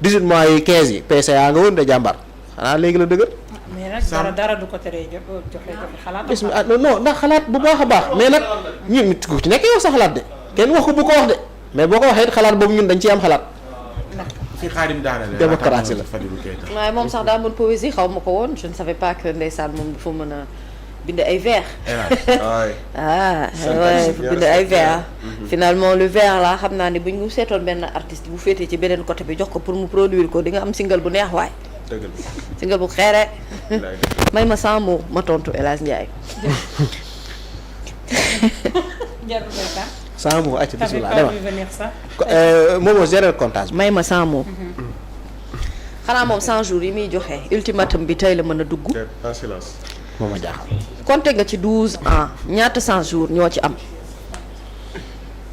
18 mois yi 15 yi PCA nga woon de jàmbar xanaa léegi la dëgër. mais nag dara du ko teree joxe xalaat. non ndax xalaat bu baax a baax mais nag ñun ku ci nekk yow sa xalaat de kenn wax ko bu ko wax de mais boo ko waxee xalaat boobu ñun dañ ciy am xalaat. fi Xaadim daanaka démocratie la waaye moom sax daa mën poésie xaw ma ko woon je ne savais pas que ndeysaan moom dafa mën a bind ay vers. ouais bind ay vers. finalement le vers là xam naa ne bu ñu seetoon benn artiste bu féetee ci beneen côté bi jox ko pour mu produire ko di nga am single bu neex waay. dëgg la single bu xeere. may ma 100 mots ma tontu El Hadj Ndiaye. jarul reetaan. 100 mots acca bismillah dama sax. moomoo gérer comptage. may ma 100 mots. xanaa moom 100 jours yi muy joxe ultimatum bi tey la mën a dugg. en silence. moo ma jaaxal. compté nga ci 12 ans ñaata 100 jours ñoo ci am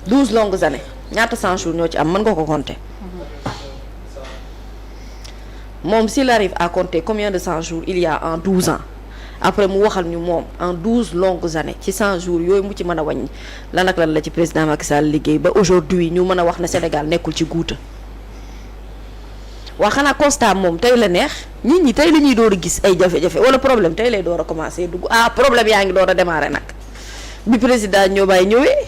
12 longues années ñaata 100 jours ñoo ci am mën nga ko compter. moom s'il arrive à compter combien de 100 jours il y a en 12 ans après mu waxal ñu moom en 12 longues années ci 100 jours yooyu mu ci mën a wàññi lan ak lan la ci président Macky Sall liggéey ba aujourd'hui ñu mën a wax ne Sénégal nekkul ci guuta waa xanaa constat moom tey la neex nit ñi tey la ñuy door a gis ay jafe-jafe wala problème tey lay door a commencer dugg problème yaa ngi door a démarrer nag bi président Diomaye ñëwee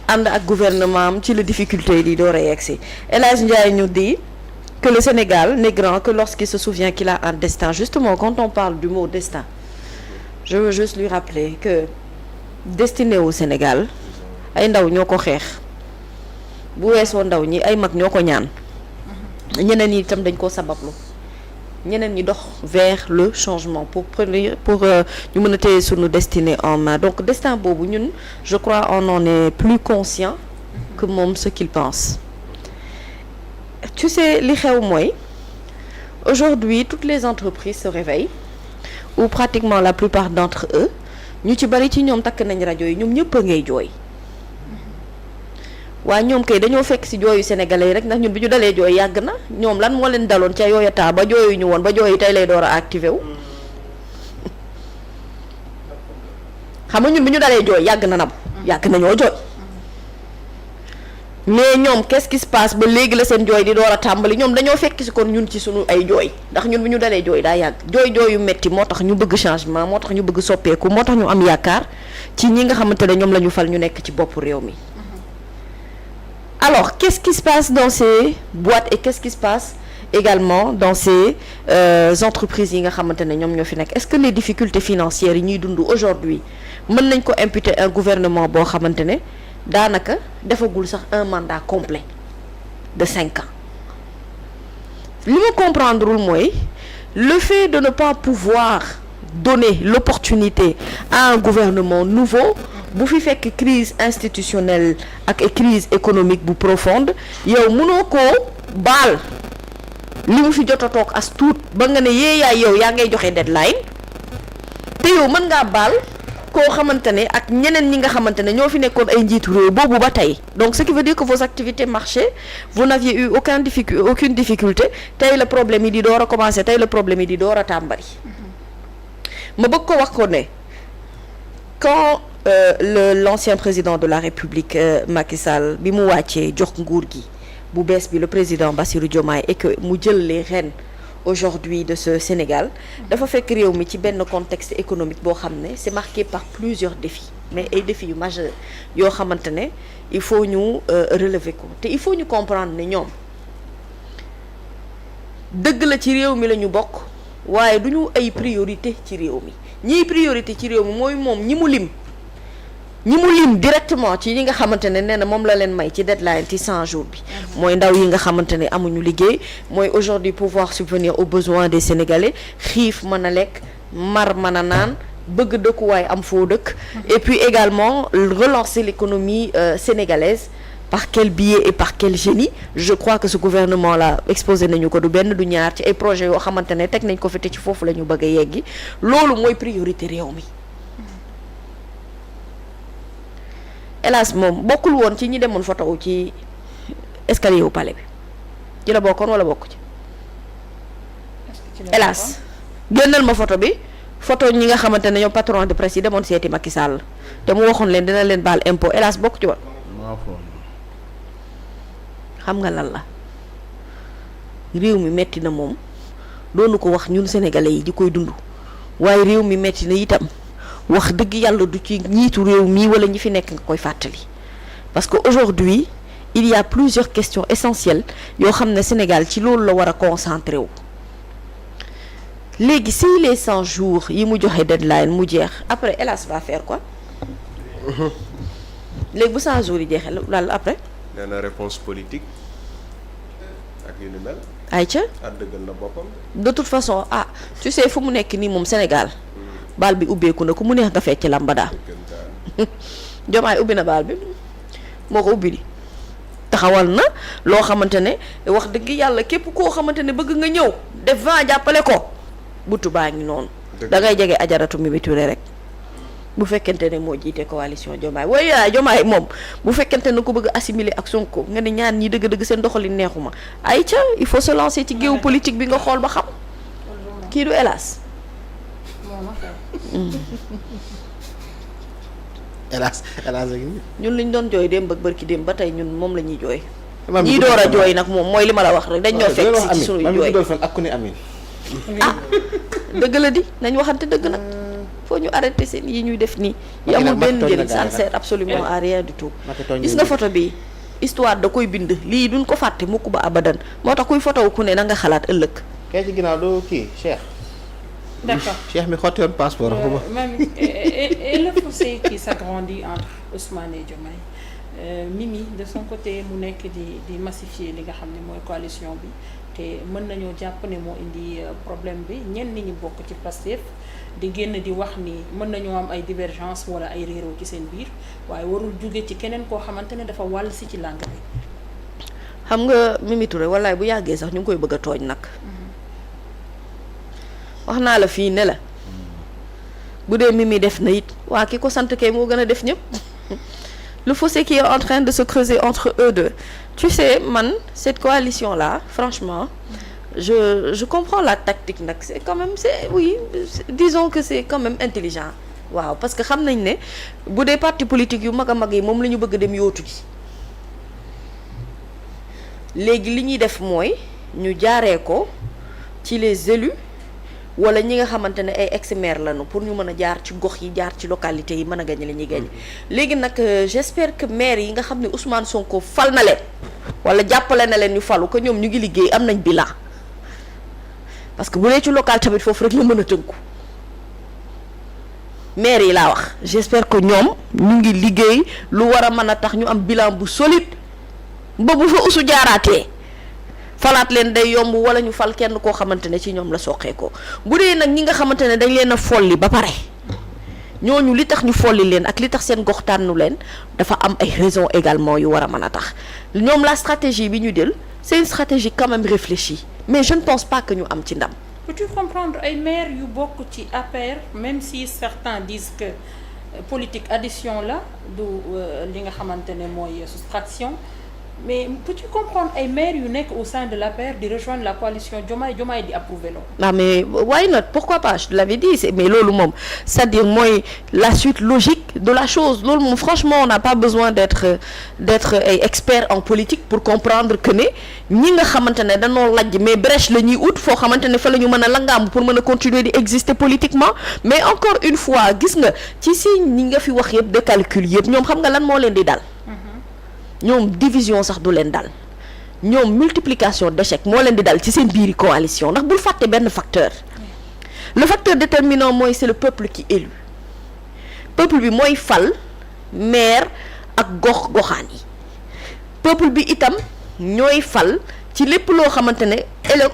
ànd ak gouvernement am ci la difficulté yi di door a yegsi El Hadj Ndiaye ñu di que le Sénégal n'est grand que lorsqu'il se souvient qu'il a un destin. Justement, quand on parle du mot destin, je veux juste lui rappeler que destiné au Sénégal ay ndaw ñoo ko xeex bu weesoo ndaw ñi ay mag ñoo ko ñaan ñeneen ñi itam dañ koo sabablu ñeneen ñi dox vers le changement pour ñu mën a téye sunu destinée en main. Donc destin boobu ñun je crois on en est plus conscient que moom ce qu'il pense. Tu sais li xew mooy aujourd'hui toutes les entreprises se réveillent ou pratiquement la plupart d'entre eux ñu ci bari ci ñoom takk nañ rajo yi ñoom ñëpp a ngay jooy waaye ñoom kay dañoo fekk ci jooyu sénégalais yi rek ndax ñun bi ñu dalee jooy yàgg na ñoom lan moo leen daloon ca yooya taa ba jooyu ñu woon ba jooyu tey lay door a activé wu xam nga ñun bi ñu dalee jooy yàgg na yàgg nañoo jooy mais ñoom qu'est-ce qui se passe ba léegi la seen jooy di door a tàmbali ñoom dañoo fekk si kon ñun ci suñu ay jooy ndax ñun bi ñu dalee jooy daa yàgg jooy yu metti moo tax ñu bëgg changement moo tax ñu bëgg soppeeku moo tax ñu am yaakaar ci ñi nga xamante ne ñoom la ñu fal ñu nekk ci bopp réew mi. Alors qu'est-ce qui se passe dans ces boîtes et qu'est-ce qui se passe également dans ces entreprises yi nga xamante ne ñoom ñoo fi nekk est-ce que les difficultés financières yi ñuy dund aujourd'hui mën nañ ko imputer un gouvernement boo xamante ne daanaka defagul sax un mandat complet de 5 ans li ma comprendrewul mooy le fait de ne pas pouvoir donner l'opportunité à un gouvernement nouveau bu fi fekk crise institutionnelle ak crise économique bu profonde yow mënoo koo baal li mu fi jot a toog as tuut ba nga ne yaay yow yaa ngay joxe deadline te yow mën ngaa baal koo xamante ne ak ñeneen ñi nga xamante ne ñoo fi nekkoon ay njiitu réew boobu ba tey donc ce qui veut dire que vos activités marchaient vous n'aviez eu aucune difficulté tey le problème yi di door a commencer tey le problème yi di door a tàmbali ma bëgg ko wax ko ne quand l'ancien président de la République Macky Sall bi mu wàccee jox nguur gi bu bees bi le président Bassirou Diomaye et que mu jël les rênes aujourd'hui de ce Sénégal dafa fekk réew mi ci benn contexte économique boo xam ne c'est marqué par plusieurs défis mais ay défis yu majeurs yoo xamante ne il faut ñu relever ko te il faut ñu comprendre ne ñoom dëgg la ci réew mi la ñu bokk waaye du ñu ay priorité ci réew mi ñiy priorité ci réew mi mooy moom ñi mu lim directement ci ñi nga xamante ne nee na moom la leen may ci deadline ci 100 jours bi mooy ndaw yi nga xamante ne amuñu liggéey mooy aujourd'hui pouvoir subvenir aux besoins des Sénégalais xiif mën a lekk mar mën a naan bëgg dëkkuwaay am foo dëkk et puis également relancer l'économie sénégalaise par quel biais et par quel génie je crois que ce gouvernement là exposé nañu ko du benn du ñaar ci ay projets yoo xamante ne teg nañ ko fi te ci foofu la ñu bëgg a yeggi loolu mooy priorité réew mi hélas moom bokkul woon ci ñi demoon photo wu ci escalier wu palais bi ci la bokkoon wala bokk ci hélas génnal ma photo bi photo ñi nga xamante ne ñoom patron de presse yi demoon seeti Macky Sall te mu waxoon leen dina leen baal impôt hélas bokk ci woon xam nga lan la réew mi metti na moom doonu ko wax ñun sénégalais yi di koy dund waaye réew mi metti na itam wax dëgg yàlla du ci ñiitu réew mii wala ñi fi nekk nga koy fàttali parce que aujourd'hui il y a plusieurs questions essentielles yoo xam ne Sénégal ci loolu la war a concentré wu léegi si les 100 jours yi mu joxe deadline mu jeex après hélas va faire quoi léegi bu 100 jours yi jeexee laal après. nee na réponse politique ak yu ni mel. ayca dëggal na boppam. de toute façon tu sais fu mu nekk nii moom Sénégal baal bi ubbeeku na ku mu neex nga fecc lambada Diomaye ubbi na baal bi moo ko ubbi di taxawal na loo xamante ne wax dëgg yàlla képp koo xamante ne bëgg nga ñëw def vent jàppale ko butu baa ngi noonu. da ngay jege ajaratu Mimi Touré rek. bu fekkente ne moo jiite coalition Diomaye waaye Diomaye moom bu fekkente ne ko bëgg assimiler ak Sonko nga ne ñaan ñi dëgg-dëgg seen doxalin neexuma ay ca il faut se lancer ci géew politique bi nga xool ba xam kii du hélas hélas ñun liñ doon jooy démb ak bërki démb ba tey ñun moom la ñuy jooy ñii door a jooy nag moom mooy li ma la wax rek dañ ñoo fekk si ci suñuy jooy ak ku ne amin dëgg la di nañ waxante dëgg nag faut ñu arrêter seen yi ñuy def nii yi amul benn njëriñ ça ne sert absolument à rien du tout gis nga photo bi histoire da koy bind lii duñ ko fàtte mukk ba abadan moo tax kuy photo ku ne na nga xalaat ëllëg kay ci ginnaaw doo kii Cheikh d'accord Cheikh mi xotti woon passeport et le fossé qui s'agrandit entre Ousmane et Diomaye Mimi de son côté mu nekk di massifier li nga xam ne mooy coalition bi te mën nañoo jàpp ne moo indi problème bi ñenn ñi bokk ci Pastef di génn di wax ni mën nañoo am ay divergence wala ay réeroo ci seen biir waaye warul jóge ci keneen koo xamante ne dafa wàll si ci langue bi. xam nga Mimi Touré wallaay bu yàggee sax ñu ngi koy bëgg a tooñ nag. wax naa la fii ne la bu dee Mimi def na it waa ki ko sant kay moo gën a def ñëpp le fossé qui est en train de se creuser entre eux deux tu sais man cette coalition là franchement. je comprends la tactique nag c'est quand même disons que c'est quand même intelligent waaw parce que xam nañ ne bu dee parti politique yu mag a mag yi moom la ñu bëgg dem yootu ji léegi li ñuy def mooy ñu jaaree ko ci les élus wala ñi nga xamante ne ay ex-maire lañu pour ñu mën a jaar ci gox yi jaar ci localité yi mën a gañ li ñuy gañ léegi nag j'espère que maire yi nga xam ne Ousmane Sonko fal na leen wala jàppale na leen ñu falu ko ñoom ñu ngi liggéey am nañ bilan parce que bu dee ci local tamit foofu rek la mën a tënku maire yi laa wax j'espère que ñoom ñu ngi liggéey lu war a mën a tax ñu am bilan bu solide ba bu fa usu jaaraatee falaat leen day yomb wala ñu fal kenn koo xamante ne ci ñoom la soqee ko bu dee nag ñi nga xamante ne dañ leen a folli ba pare ñooñu li tax ñu folli leen ak li tax seen gox tànnu leen dafa am ay raisons également yu war a mën a tax ñoom la stratégie bi ñu jël c'est une stratégie quand même réfléchie mais je ne pense pas que ñu am ci ndam. Peux-tu comprendre ay maire yu bokk ci APR même si certains disent que politique addition la du li nga xamante ne mooy soustraction mais peux-tu comprendre ay maire yu nekk au sein de l'APR di rejoindre la coalition Diomaye di approuver loolu. non mais why not pourquoi pas je l'avais dit mais loolu moom c'est-à-dire mooy la suite logique de la chose loolu moom franchement on n'a pas besoin d'être ay expert en politique pour comprendre que ne ñi nga xamante ne dañoo lajj mais brèche la ñuy ut foo xamante ne fa la ñu mën a langaamu pour mën a continuer di exister politiquement mais encore une fois gis nga ci si ñi nga fi wax yëpp de calcul yëpp ñoom xam nga lan moo leen di dal. ñoom division sax du leen dal ñoom multiplication d'échec moo leen di dal ci seen biiri coalition ndax bul fàtte benn facteur le facteur déterminant mooy c'est le peuple qui élu peuple bi mooy fal maire ak gox-goxaan yi peuple bi itam ñooy fal ci lépp loo xamante ne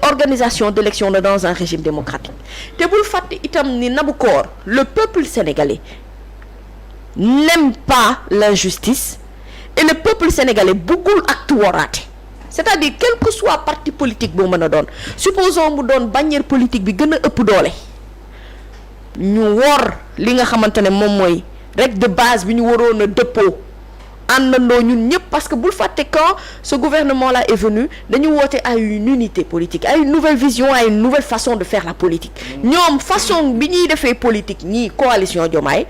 organisation d'élection la dans un régime démocratique te bul fàtte itam ni Nabokor le peuple sénégalais n'aime pas l'injustice et le peuple sénégalais bëggul acte waraate c'est-à-dire quel que soit parti politique boo mën a doon supposons mu doon bannière politique bi gën a ëpp doole ñu wor li nga xamante ne moom mooy rek de base bi ñu waroon a dëppoo àndandoo ñun ñëpp parce que bul fàtte quand ce gouvernement là est venu dañu woote à une unité politique à une nouvelle vision à une nouvelle façon de faire la politique ñoom façon bi ñuy defee politique ñii coalition Diomaye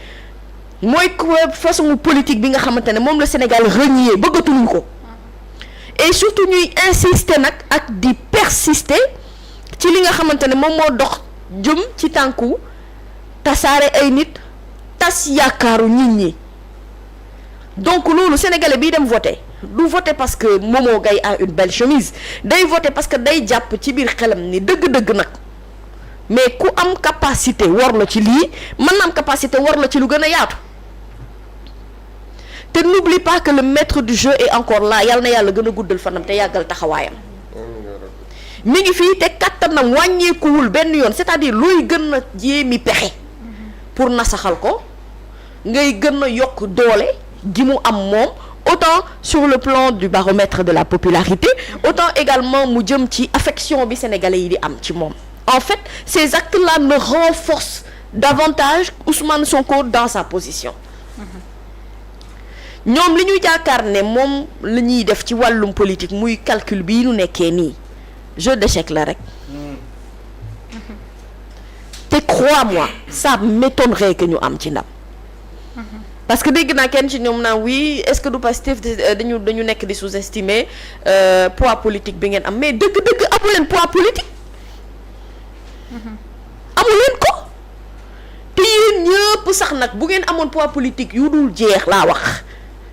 mooy façon politique bi nga xamante ne moom la Sénégal renié bëggatuñu ko et surtout ñuy insister nag ak di persister ci li nga xamante ne moom moo dox jëm ci tànku tasaare ay nit tas yaakaaru nit ñi. Donc loolu sénégalais bii dem voter du voter parce que Momo Gaye a une belle chemise day voter parce que day jàpp ci biir xelam ni dëgg-dëgg nag mais ku am capacité war la ci lii mën na am capacité war la ci lu gën a yaatu te n'oublie pas que le maître du jeu est encore là yàlla na yàlla gën a guddal fanam te yàggal taxawaayam mi ngi fii te kattanam wàññeekuwul benn yoon c'est-à-dire looy gën a jéemi pexe pour nasaxal ko ngay gën a yokk doole gi mu am moom autant sur le plan du baromètre de la popularité autant également mu jëm ci affection bi sénégalais yi di am ci moom. En fait ces actes-là ne renforcent davantage Ousmane Sonko dans sa position ñoom li ñu jaakaar ne moom la ñuy def ci wàllum politique muy calcul bii ñu nekkee nii jeu d'échec la rek te crois-moi ça m'étonnerait que ñu am ci ndam. Parce que dégg naa kenn ci ñoom naa oui est-ce que du Pastef dañu nekk di sous-estimer poids politique bi ngeen am mais dëgg-dëgg amu leen poids politique amu leen ko te yéen ñëpp sax nag bu ngeen amoon poids politique yu dul jeex laa wax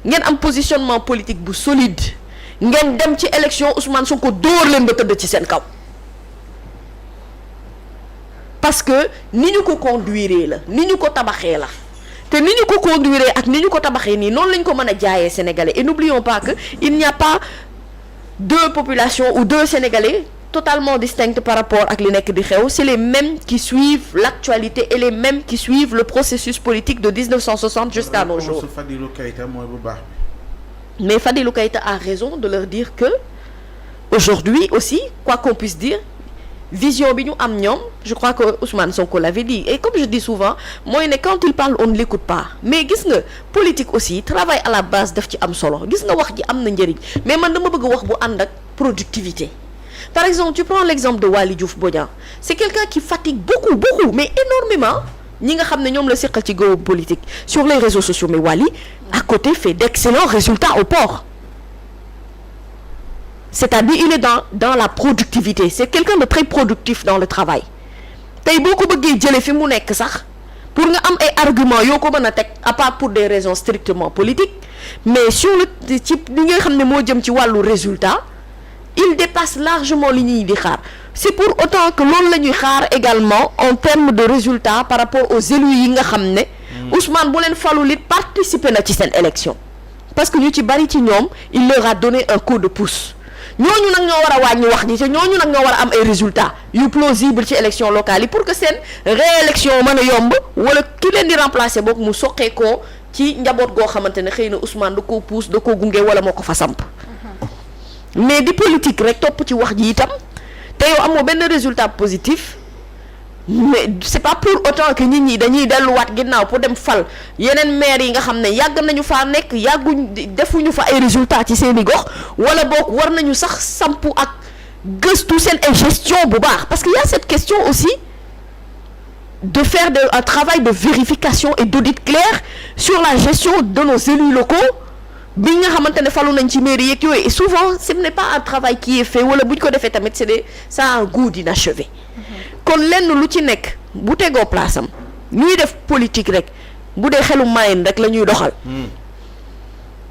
ngeen am positionnement politique bu solide ngeen dem ci élection Ousmane Sonko dóor leen ba tëdd ci seen kaw parce que ni ñu ko conduire la ni ñu ko tabaxee la. te ni ñu ko conduire ak ni ñu ko tabaxee nii noonu lañ ko mën a jaayee sénégalais et n'oublions pas que il n'y a pas deux populations ou deux sénégalais totalement distincts par rapport ak li nekk di xew c'est les mêmes qui suivent l'actualité et les mêmes qui suivent le processus politique de 1960 jusqu'à nos jours. Fadilou Keïta mooy bu baax bi. Mais Fadilou Keïta a raison de leur dire que aujourd'hui aussi quoi qu'on puisse dire vision bi ñu am ñoom je crois que Ousmane Sonko l'avait dit et comme je dis souvent mooy ne quand il parle on ne l'écoute pas mais gis nga politique aussi travail à la base daf ci am solo gis nga wax ji am na njëriñ mais man dama bëgg wax bu ànd ak productivité par exemple tu prends l'exemple de Waly Diouf Bodian c'est quelqu'un qui fatigue beaucoup mais énormément ñi nga xam ne ñoom la seqal ci géewu politique sur les réseaux sociaux mais Waly à côté fait d'excellents résultats au port. C'est-à-dire il est dans la productivité c'est quelqu'un de très productif dans le travail tey boo ko bëggee jëlee fi mu nekk sax pour nga am ay arguments yoo ko mën a teg à part pour des raisons strictement politiques mais sur le ci li nga xam ne moo jëm ci wàllu résultat il dépasse largement li ñuy di xaar c'est pour autant que loolu la ñuy xaar également en termes de résultats par rapport aux élus yi nga xam ne Ousmane bu leen falul it participer na ci seen élection parce que ñu ci bari ci ñoom il leur a donné un coup de pouce ñooñu nag ñoo war a wàññi wax ji te ñooñu nag ñoo war a am ay résultats yu plausible ci élection locale yi pour que seen réélection mën a yomb wala ki leen di remplacer boog mu soqeekoo ci njaboot goo xamante ne xëy na Ousmane da koo pousse da koo gunge wala moo ko fa samp mais di politique rek topp ci wax ji itam te yow amoo benn résultat positif mais c'est pas pour autant que nit ñi dañuy delluwaat ginnaaw pour dem fal yeneen maire yi nga xam ne yàgg nañu faa nekk defuñu fa ay résultats ci seeni gox wala boog war nañu sax sampu ak gëstu seen ay gestion bu baax parce que y a cette question aussi de faire un travail de vérification et d'audit clair sur la gestion de nos élus locaux bi nga xamante ne falu nañ ci mairie yeeg yooyu et souvent ce n'est pas un travail qui est fait wala bu ñu ko defee tamit ça a un goût d'inachevé kon lenn lu ci nekk bu tegoo place am ñuy def politique rek bu dee xelu mayen rek la ñuy doxal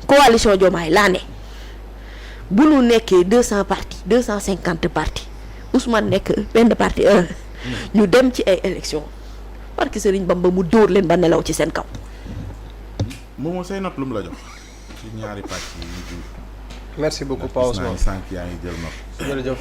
coalition Diomaye laa ne bu nu nekkee 200 partis 250 partis Ousmane nekk benn parti ñu dem ci ay élections parce que Serigne Bamba mu dóor leen ba nelaw ci seen kaw. moom say note lu mu la jox ci ñaari pàcc yi. merci beaucoup Pa Ousmane sànq yaa ngi jël note. jërëjëf.